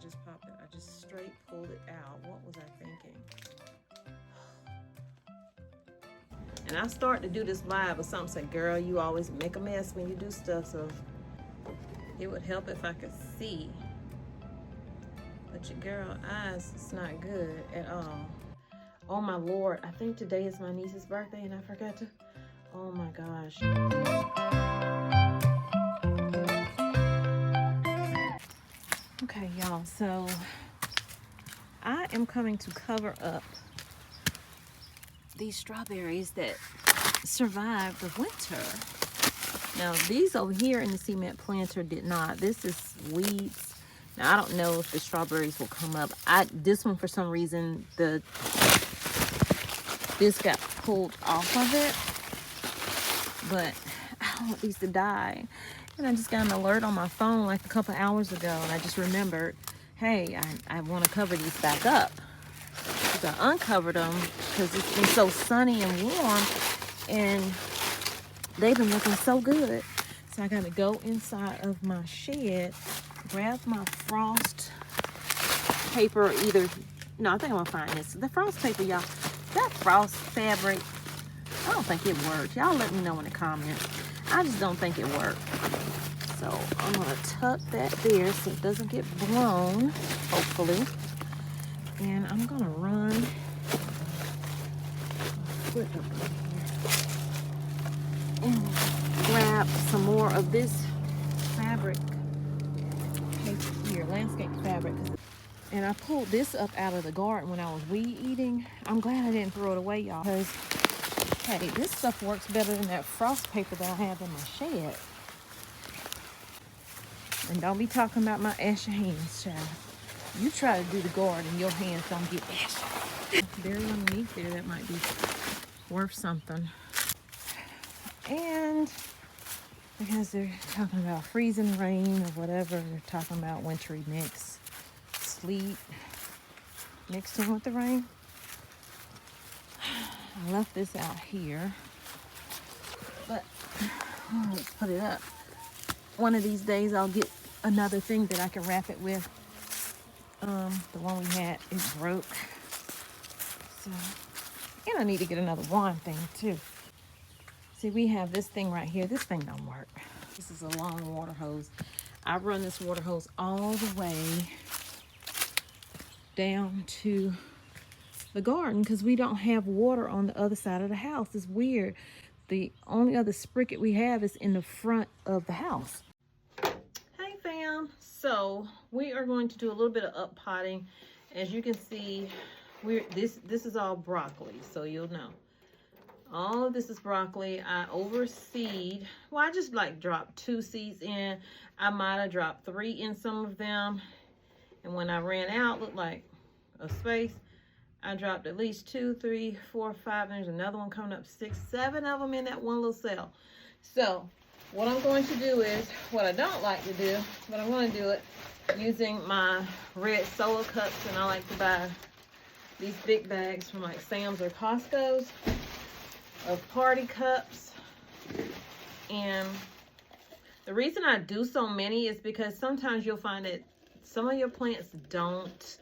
just popped it. I just straight pulled it out. What was I thinking? And I start to do this live, but something said, girl, you always make a mess when you do stuff, so it would help if I could see. But your girl eyes, it's not good at all. Oh my Lord, I think today is my niece's birthday and I forgot to, oh my gosh. Okay, y'all, so I am coming to cover up these strawberries that survived the winter. Now, these over here in the cement planter did not. This is weeds. Now, I don't know if the strawberries will come up. This one, for some reason, this got pulled off of it. But I don't want these to die. And I just got an alert on my phone like a couple hours ago, and I just remembered, hey, I want to cover these back up. I uncovered them because it's been so sunny and warm, and they've been looking so good. So I got to go inside of my shed, grab my frost paper. No, I think I'm gonna find this. The frost paper, y'all. That frost fabric, I don't think it worked. Y'all let me know in the comments. I just don't think it worked. So I'm gonna tuck that there so it doesn't get blown, hopefully. And I'm gonna run foot up here and grab some more of this fabric paper here, landscape fabric. And I pulled this up out of the garden when I was weed eating. I'm glad I didn't throw it away, y'all, because hey, this stuff works better than that frost paper that I have in my shed. And don't be talking about my ashy hands, child. You try to do the garden, your hands don't get ashy. Very underneath there, that might be worth something. And because they're talking about freezing rain or whatever, they're talking about wintry mix, sleet mixed in with the rain. I left this out here, but let's put it up. One of these days I'll get another thing that I can wrap it with. The one we had is broke, so, and I need to get another wand thing too. See, we have this thing right here. This thing don't work. This is a long water hose. I run this water hose all the way down to the garden because we don't have water on the other side of the house. It's weird. The only other spigot we have is in the front of the house. Hey fam, so we are going to do a little bit of up potting. As you can see, this is all broccoli, so you'll know. All of this is broccoli. I overseed. Well, I just like dropped 2 seeds in. I might have dropped 3 in some of them, and when I ran out, looked like a space, I dropped at least 2, 3, 4, 5. There's another one coming up, 6, 7 of them in that one little cell. So what I'm going to do is, what I don't like to do, but I'm going to do it using my red Solo cups, and I like to buy these big bags from like Sam's or Costco's of party cups. And the reason I do so many is because sometimes you'll find that some of your plants don't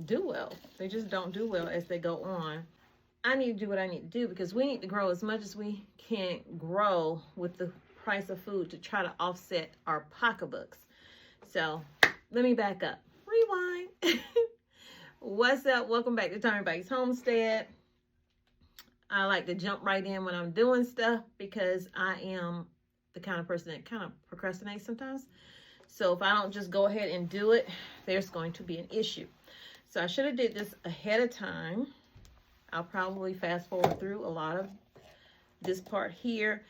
do well. They just don't do well as they go on. I need to do what I need to do because we need to grow as much as we can grow with the price of food to try to offset our pocketbooks. So let me back up. Rewind. What's up? Welcome back to TOMMYBITES Homestead. I like to jump right in when I'm doing stuff because I am the kind of person that kind of procrastinates sometimes. So if I don't just go ahead and do it, there's going to be an issue. So I should have did this ahead of time. I'll probably fast forward through a lot of this part here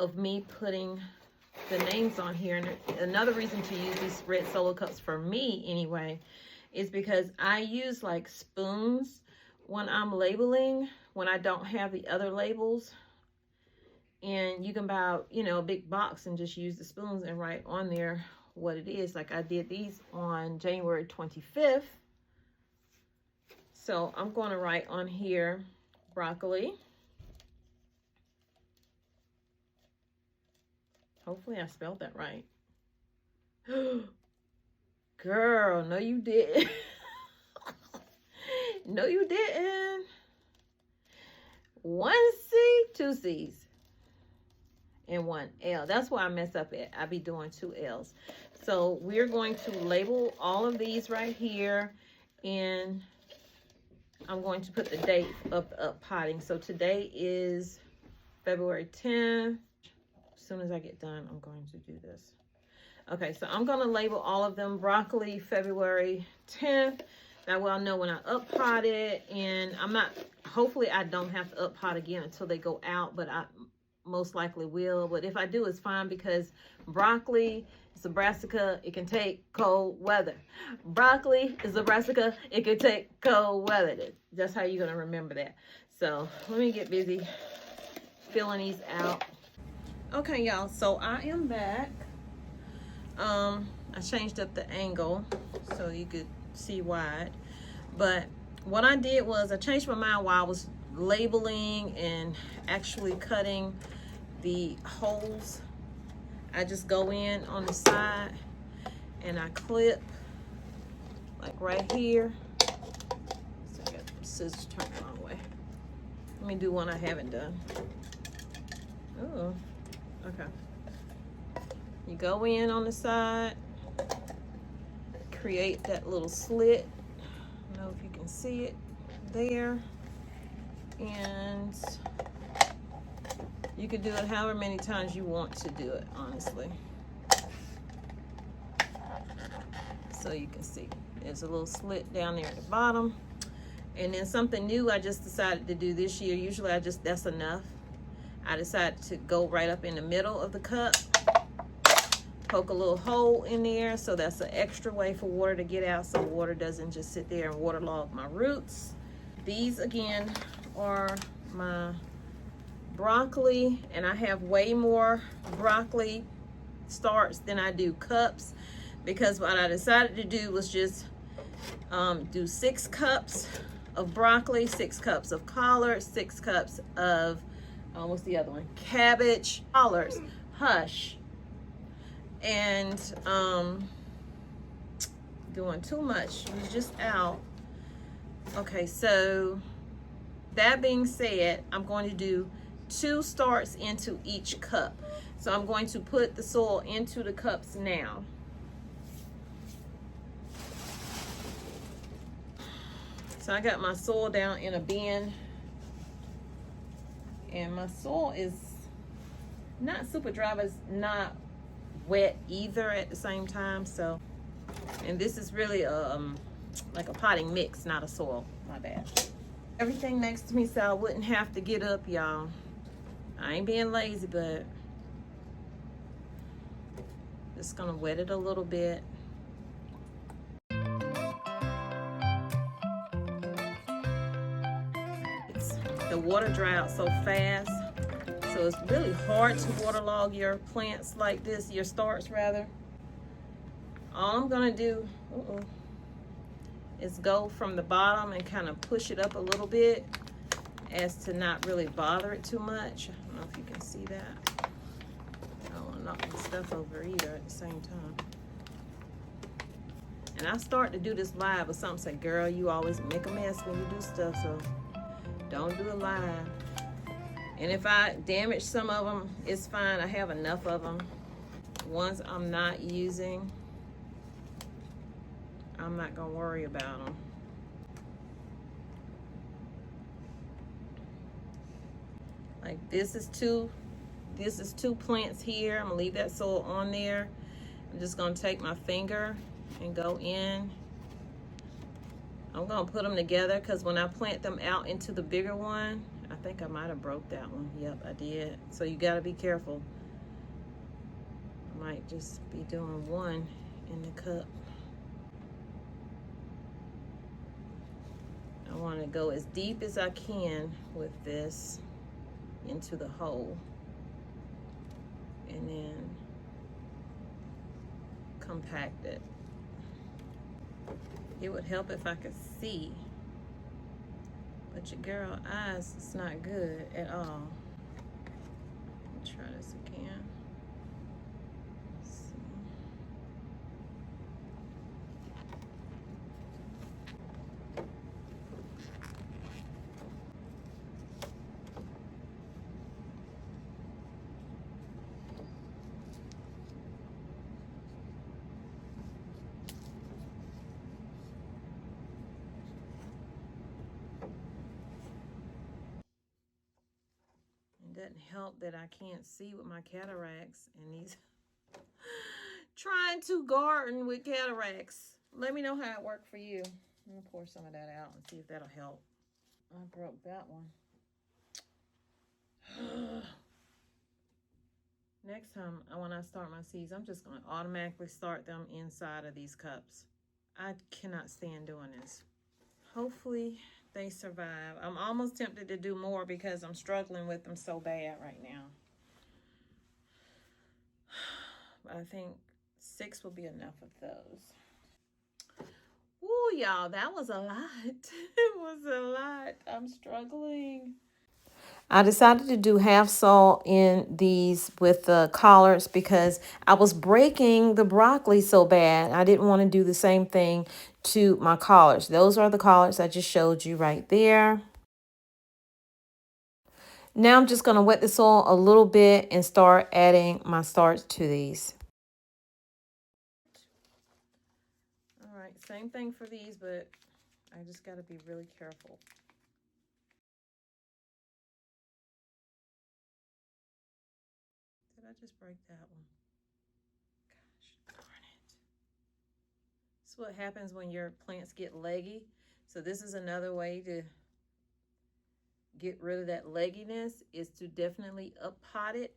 of me putting the names on here. And another reason to use these red Solo cups for me anyway is because I use like spoons when I'm labeling, when I don't have the other labels. And you can buy, you know, a big box and just use the spoons and write on there what it is. Like I did these on January 25th. So I'm going to write on here broccoli. Hopefully I spelled that right. Girl, no you didn't. No you didn't. 1 C, 2 C's, and 1 L. That's where I mess up at. I be doing 2 L's. So we're going to label all of these right here, and I'm going to put the date of the up potting. So today is February 10th. As soon as I get done, I'm going to do this. Okay, so I'm going to label all of them. Broccoli, February 10th. That way I'll know when I up pot it. And I'm not, hopefully I don't have to up pot again until they go out, but I most likely will. But if I do, it's fine, because broccoli is a brassica. It can take cold weather. Broccoli is a brassica. It can take cold weather. That's how you're going to remember that. So let me get busy filling these out. Okay, y'all, so I am back. I changed up the angle so you could see wide, but what I did was I changed my mind while I was labeling and actually cutting the holes. I just go in on the side and I clip like right here. So I got scissors turned the wrong way. Let me do one I haven't done. Oh, okay. You go in on the side, create that little slit. I don't know if you can see it there. And you could do it however many times you want to do it, honestly. So you can see there's a little slit down there at the bottom. And then something new I just decided to do this year. Usually that's enough. I decided to go right up in the middle of the cup. Poke a little hole in there, so that's an extra way for water to get out, so water doesn't just sit there and waterlog my roots. These again are my broccoli, and I have way more broccoli starts than I do cups, because what I decided to do was just do 6 cups of broccoli, 6 cups of collards, 6 cups of what's the other one? Cabbage, collards, hush. And doing too much, it's just out. Okay, so that being said, I'm going to do 2 starts into each cup. So I'm going to put the soil into the cups now. So I got my soil down in a bin, and my soil is not super dry, but it's not wet either at the same time. So, and this is really like a potting mix, not a soil. My bad. Everything next to me so I wouldn't have to get up, y'all. I ain't being lazy, but just gonna wet it a little bit. The water dry out so fast, so it's really hard to waterlog your plants like this, your starts rather. All I'm gonna do is go from the bottom and kind of push it up a little bit as to not really bother it too much. I don't know if you can see that. I don't want to knock my stuff over either at the same time. And I start to do this live, but something say, girl, you always make a mess when you do stuff, so don't do it live. And if I damage some of them, it's fine. I have enough of them. Ones I'm not using, I'm not gonna worry about them. Like this is two plants here. I'm gonna leave that soil on there. I'm just gonna take my finger and go in. I'm gonna put them together because when I plant them out into the bigger one, I think I might have broke that one. Yep, I did. So you gotta be careful. I might just be doing one in the cup. I want to go as deep as I can with this into the hole, and then compact it. It would help if I could see, but your girl eyes, it's not good at all. Let me try this again. Let's see. doesn't help that I can't see with my cataracts and these trying to garden with cataracts. Let me know how it worked for you. I'm gonna pour some of that out and see if that'll help. I broke that one. Next time when I start my seeds, I'm just gonna automatically start them inside of these cups. I cannot stand doing this. Hopefully they survive. I'm almost tempted to do more because I'm struggling with them so bad right now. But I think 6 will be enough of those. Ooh, y'all, that was a lot. It was a lot. I'm struggling. I decided to do half salt in these with the collards because I was breaking the broccoli so bad. I didn't want to do the same thing to my collards. Those are the collards I just showed you right there. Now I'm just going to wet the soil a little bit and start adding my starch to these. All right, same thing for these, but I just got to be really careful. Did I just break that one? Gosh, darn it. This is what happens when your plants get leggy. So this is another way to get rid of that legginess, is to definitely up pot it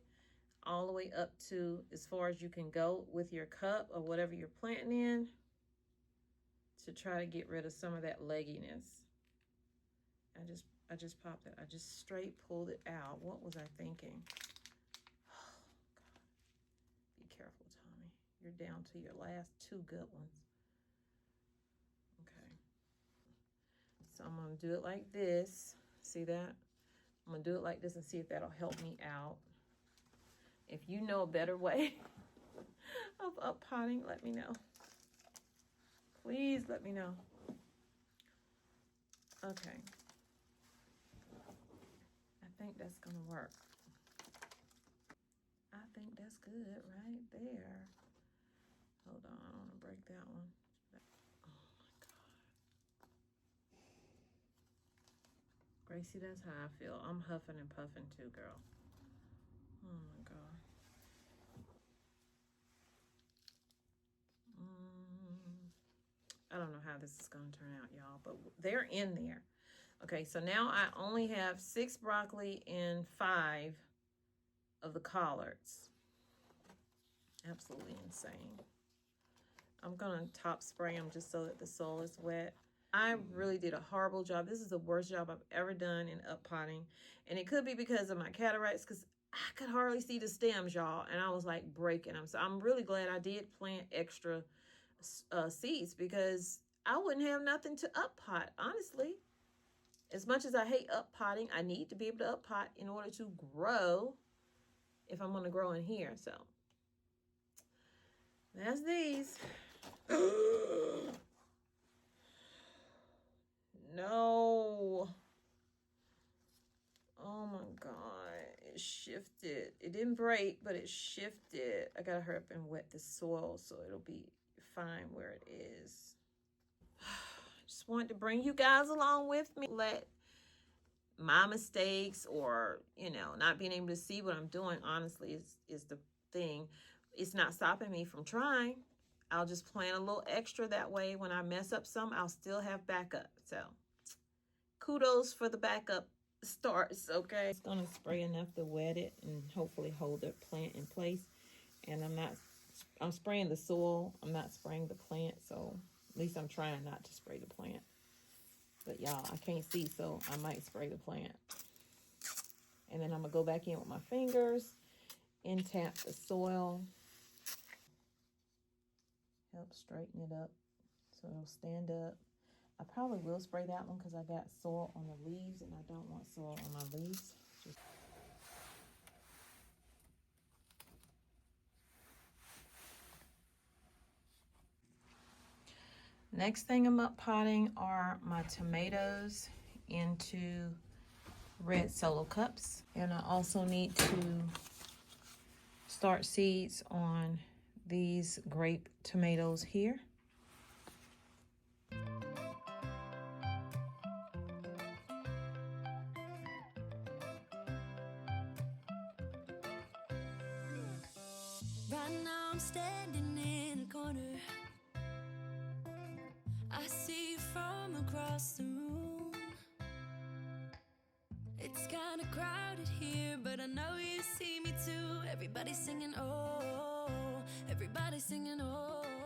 all the way up to as far as you can go with your cup or whatever you're planting in, to try to get rid of some of that legginess. I just popped it. I just straight pulled it out. What was I thinking? Oh, God. Be careful, Tommy. You're down to your last 2 good ones. Okay. So I'm going to do it like this. See that? I'm going to do it like this and see if that'll help me out. If you know a better way of up potting, let me know. Please let me know. Okay. I think that's going to work. I think that's good right there. Hold on, I don't want to break that one. Oh my God. Gracie, that's how I feel. I'm huffing and puffing too, girl. Oh my God. I don't know how this is going to turn out, y'all, but they're in there. Okay, so now I only have 6 broccoli and 5 of the collards. Absolutely insane. I'm going to top spray them just so that the soil is wet. I really did a horrible job. This is the worst job I've ever done in up potting. And it could be because of my cataracts, because I could hardly see the stems, y'all. And I was like breaking them. So I'm really glad I did plant extra seeds, because I wouldn't have nothing to up pot, honestly. As much as I hate up potting, I need to be able to up pot in order to grow if I'm going to grow in here. So that's these. No. Oh my God. It shifted. It didn't break, but it shifted. I gotta hurry up and wet the soil so it'll be fine where it is. Just wanted to bring you guys along with me. Let my mistakes, or, you know, not being able to see what I'm doing, honestly, is the thing. It's not stopping me from trying. I'll just plan a little extra, that way when I mess up some, I'll still have backup. So kudos for the backup starts. Okay, it's gonna spray enough to wet it and hopefully hold the plant in place. And I'm spraying the soil, I'm not spraying the plant, so at least I'm trying not to spray the plant. But y'all, I can't see, so I might spray the plant. And then I'm gonna go back in with my fingers and tap the soil. Help straighten it up so it'll stand up. I probably will spray that one because I got soil on the leaves and I don't want soil on my leaves. Next thing I'm up potting are my tomatoes into red solo cups. And I also need to start seeds on these grape tomatoes here. And now I'm standing in a corner. I see you from across the room. It's kinda crowded here, but I know you see me too. Everybody's singing, oh, everybody's singing, oh.